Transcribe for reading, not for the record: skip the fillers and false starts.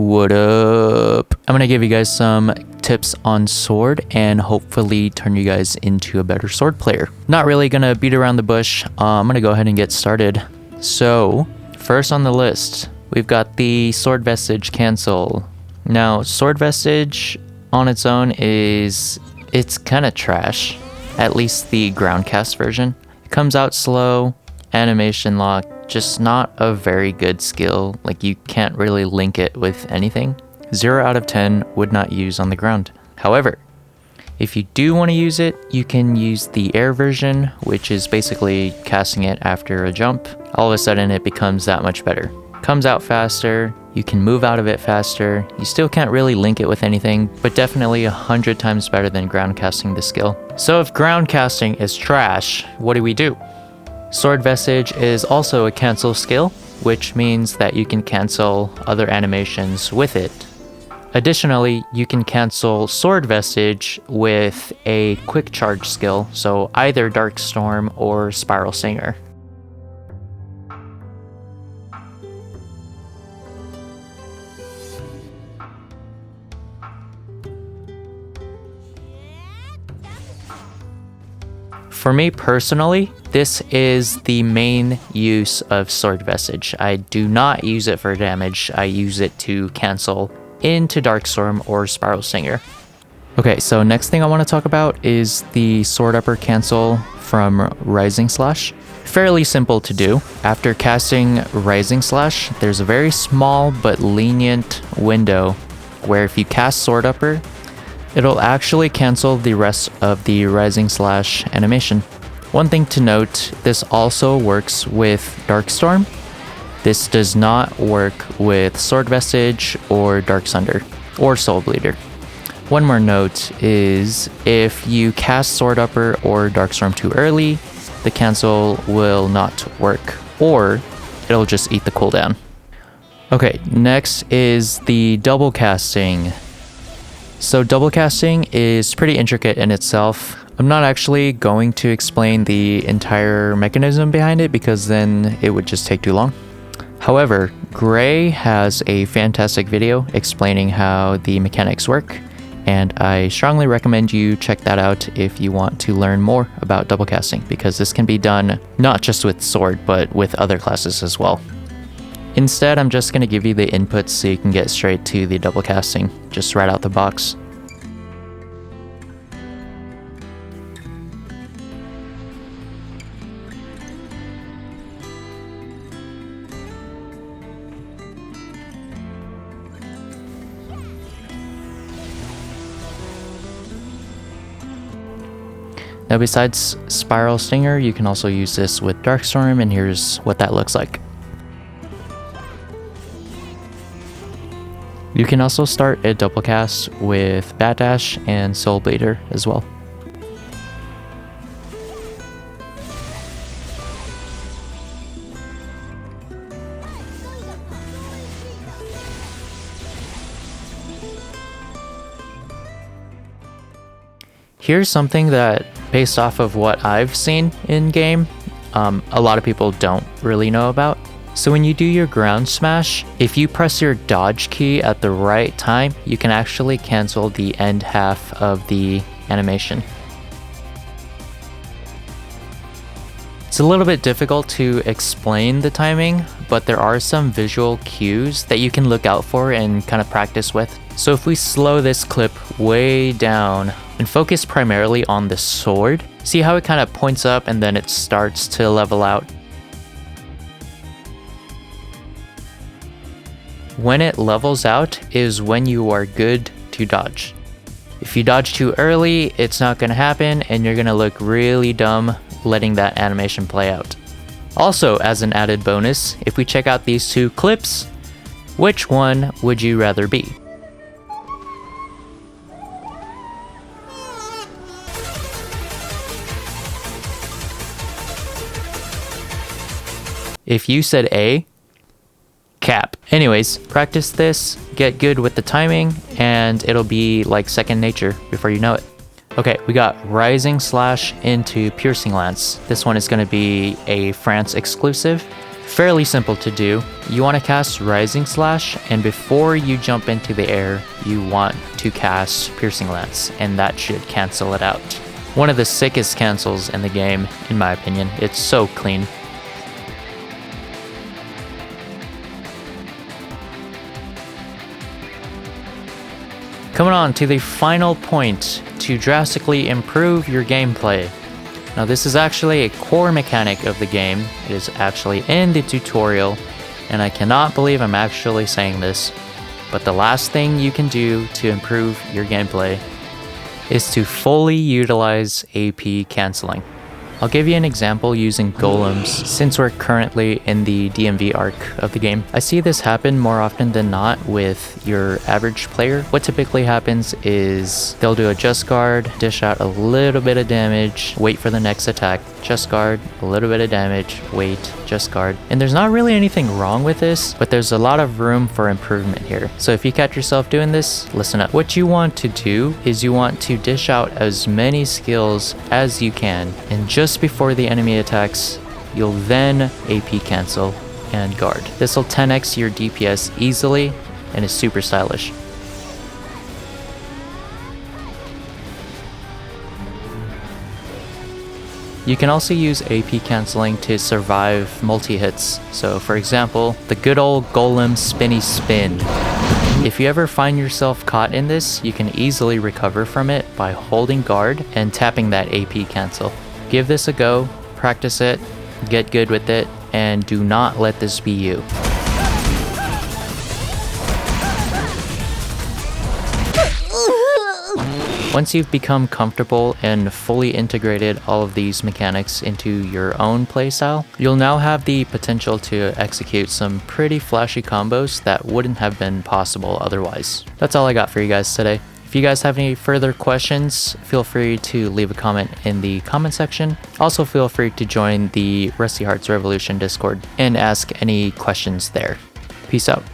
What up? I'm gonna give you guys some tips on sword and hopefully turn you guys into a better sword player. Not really gonna beat around the bush. I'm gonna go ahead and get started. So, first on the list, we've got the sword vestige cancel. Now, sword vestige on its own it's kind of trash. At least the ground cast version. It comes out slow, animation lock, just not a very good skill. Like, you can't really link it with anything. 0 out of 10 would not use on the ground. However, if you do want to use it, you can use the air version, which is basically casting it after a jump. All of a sudden it becomes that much better. Comes out faster, you can move out of it faster. You still can't really link it with anything, but definitely 100 times better than ground casting the skill. So if ground casting is trash, what do? Sword vestige is also a cancel skill, which means that you can cancel other animations with it. Additionally, you can cancel sword vestige with a quick charge skill, so either Dark Storm or Spiral Singer. For me personally, this is the main use of sword vestige. I do not use it for damage, I use it to cancel into Darkstorm or Spiral Singer. Okay, so next thing I want to talk about is the sword upper cancel from Rising Slash. Fairly simple to do. After casting Rising Slash, there's a very small but lenient window where if you cast sword upper, it'll actually cancel the rest of the Rising Slash animation. One thing to note, this also works with Darkstorm. This does not work with Sword Vestige or Dark Sunder or Soul Bleeder. One more note is if you cast Sword Upper or Darkstorm too early, the cancel will not work, or it'll just eat the cooldown. Okay, next is the double casting. So double casting is pretty intricate in itself. I'm not actually going to explain the entire mechanism behind it because then it would just take too long. However, Gray has a fantastic video explaining how the mechanics work, and I strongly recommend you check that out if you want to learn more about double casting, because this can be done not just with sword but with other classes as well. Instead, I'm just going to give you the inputs so you can get straight to the double casting, just right out the box. Now, besides Spiral Stinger, you can also use this with Darkstorm, and here's what that looks like. You can also start a double cast with Bat Dash and Soul Bleeder as well. Here's something that, based off of what I've seen in game, a lot of people don't really know about. So when you do your ground smash, if you press your dodge key at the right time, you can actually cancel the end half of the animation. It's a little bit difficult to explain the timing, but there are some visual cues that you can look out for and kind of practice with. So if we slow this clip way down and focus primarily on the sword, see how it kind of points up and then it starts to level out. When it levels out is when you are good to dodge. If you dodge too early, it's not going to happen and you're going to look really dumb letting that animation play out. Also, as an added bonus, if we check out these two clips, which one would you rather be? If you said A, cap. Anyways, practice this, get good with the timing, and it'll be like second nature before you know it. Okay, we got Rising Slash into Piercing Lance. This one is going to be a France exclusive. Fairly simple to do. You want to cast Rising Slash, and before you jump into the air, you want to cast Piercing Lance, and that should cancel it out. One of the sickest cancels in the game, in my opinion. It's so clean. Coming on to the final point to drastically improve your gameplay. Now this is actually a core mechanic of the game. It is actually in the tutorial, and I cannot believe I'm actually saying this, but the last thing you can do to improve your gameplay is to fully utilize AP canceling. I'll give you an example using golems since we're currently in the DMV arc of the game. I see this happen more often than not with your average player. What typically happens is they'll do a just guard, dish out a little bit of damage, wait for the next attack, just guard, a little bit of damage, wait, just guard. And there's not really anything wrong with this, but there's a lot of room for improvement here. So if you catch yourself doing this, listen up. What you want to do is you want to dish out as many skills as you can, and just before the enemy attacks, you'll then AP cancel and guard. This will 10x your DPS easily and is super stylish. You can also use AP canceling to survive multi-hits. So for example, the good old golem spinny spin. If you ever find yourself caught in this, you can easily recover from it by holding guard and tapping that AP cancel. Give this a go, practice it, get good with it, and do not let this be you. Once you've become comfortable and fully integrated all of these mechanics into your own playstyle, you'll now have the potential to execute some pretty flashy combos that wouldn't have been possible otherwise. That's all I got for you guys today. If you guys have any further questions, feel free to leave a comment in the comment section. Also feel free to join the Rusty Hearts Revolution Discord and ask any questions there. Peace out.